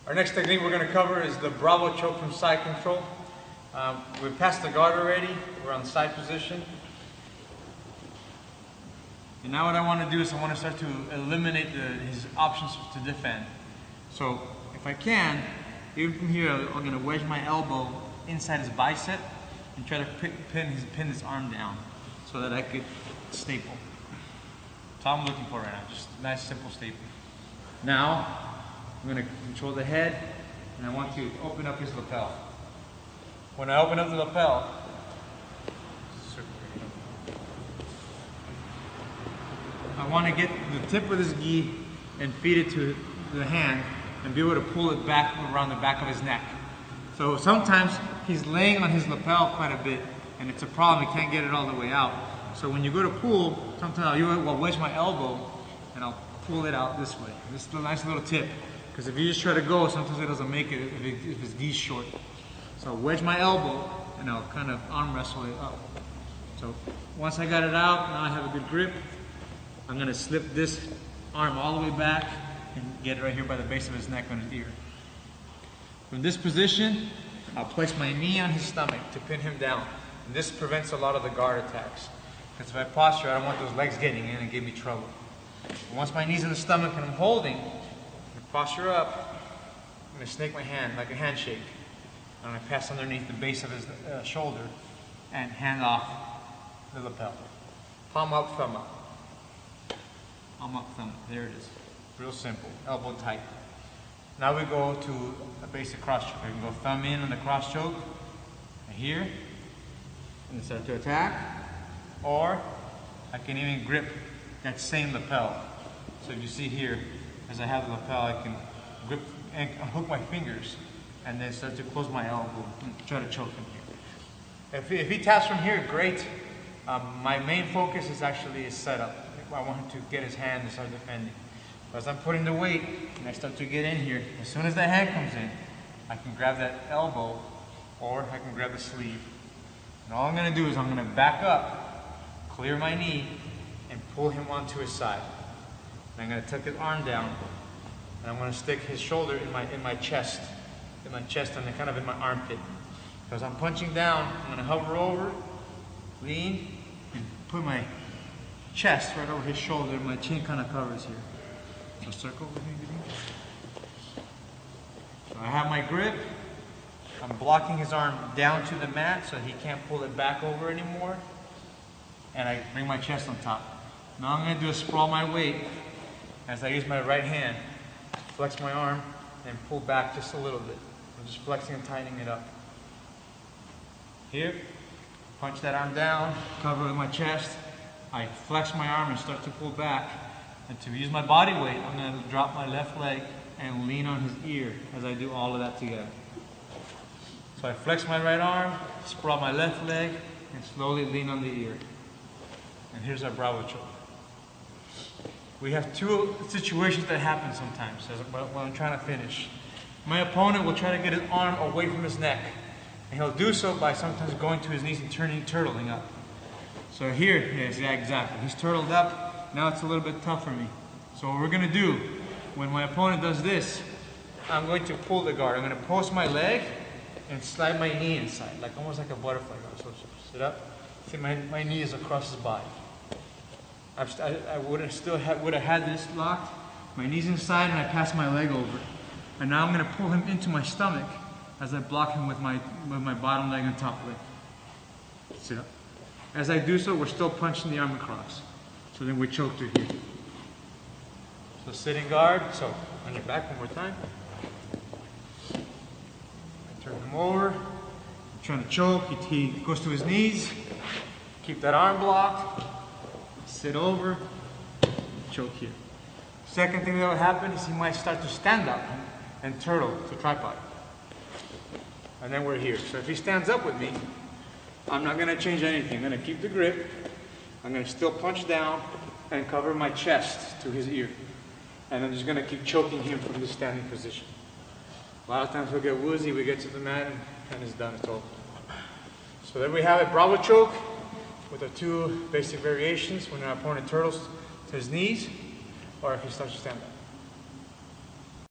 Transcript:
Our next technique we're going to cover is the Bravo choke from side control. We've passed the guard already. We're on the side position. And now what I want to do is I want to start to eliminate his options to defend. So if I can, even from here, I'm going to wedge my elbow inside his bicep and try to pin his arm down so that I could staple. That's all I'm looking for right now, just a nice simple staple. Now, I'm going to control the head and I want to open up his lapel. When I open up the lapel, I want to get the tip of this gi and feed it to the hand and be able to pull it back around the back of his neck. So sometimes he's laying on his lapel quite a bit and it's a problem, he can't get it all the way out. So when you go to pull, sometimes I'll wedge my elbow and I'll pull it out this way. This is a nice little tip, because if you just try to go, sometimes it doesn't make it if his gi's short. So I'll wedge my elbow and I'll kind of arm wrestle it up. So once I got it out, now I have a good grip. I'm going to slip this arm all the way back and get it right here by the base of his neck on his ear. From this position, I'll place my knee on his stomach to pin him down. And this prevents a lot of the guard attacks. Because if I posture, I don't want those legs getting in and give me trouble. Once my knee's in the stomach and I'm holding, I posture up, I'm going to snake my hand like a handshake. I'm going to pass underneath the base of his shoulder and hand off the lapel. Palm up, thumb up. Palm up, thumb up. There it is. Real simple. Elbow tight. Now we go to a basic cross choke. I can go thumb in on the cross choke, right here, and start to attack. Or I can even grip that same lapel. So if you see here, as I have the lapel, I can grip and hook my fingers and then start to close my elbow and try to choke him here. If he taps from here, great. My main focus is actually his setup. I want him to get his hand and start defending. But as I'm putting the weight and I start to get in here, as soon as the hand comes in, I can grab that elbow or I can grab the sleeve. And all I'm going to do is I'm going to back up, clear my knee, and pull him onto his side. And I'm going to tuck his arm down, and I'm going to stick his shoulder in my chest, and kind of in my armpit. Because I'm punching down, I'm going to hover over, lean, and put my chest right over his shoulder, and my chin kind of covers here. So circle with me, baby. So I have my grip. I'm blocking his arm down to the mat so he can't pull it back over anymore. And I bring my chest on top. Now I'm going to do is sprawl my weight as I use my right hand to flex my arm and pull back just a little bit. I'm just flexing and tightening it up. Here, punch that arm down, cover with my chest. I flex my arm and start to pull back. And to use my body weight, I'm going to drop my left leg and lean on his ear as I do all of that together. So I flex my right arm, sprawl my left leg, and slowly lean on the ear. And here's our Bravo choke. We have two situations that happen sometimes when I'm trying to finish. My opponent will try to get his arm away from his neck. And he'll do so by sometimes going to his knees and turtling up. So here, yes, yeah, exactly. He's turtled up. Now it's a little bit tough for me. So what we're going to do, when my opponent does this, I'm going to pull the guard. I'm going to post my leg and slide my knee inside, almost like a butterfly guard. So sit up. See, my knee is across his body. I would have had this locked. My knee's inside and I pass my leg over. And now I'm going to pull him into my stomach as I block him with my bottom leg and top leg. Sit up. As I do so, we're still punching the arm across. So then we choke through here. So sitting guard. So on your back one more time. I turn him over. I'm trying to choke. He goes to his knees. Keep that arm blocked. Sit over, choke here. Second thing that will happen is he might start to stand up and turtle to tripod. And then we're here. So if he stands up with me, I'm not going to change anything. I'm going to keep the grip. I'm going to still punch down and cover my chest to his ear. And I'm just going to keep choking him from the standing position. A lot of times we'll get woozy, we get to the mat, and it's done, it's over. So there we have it, Bravo choke, with the two basic variations when our opponent turtles to his knees, or if he starts to stand up.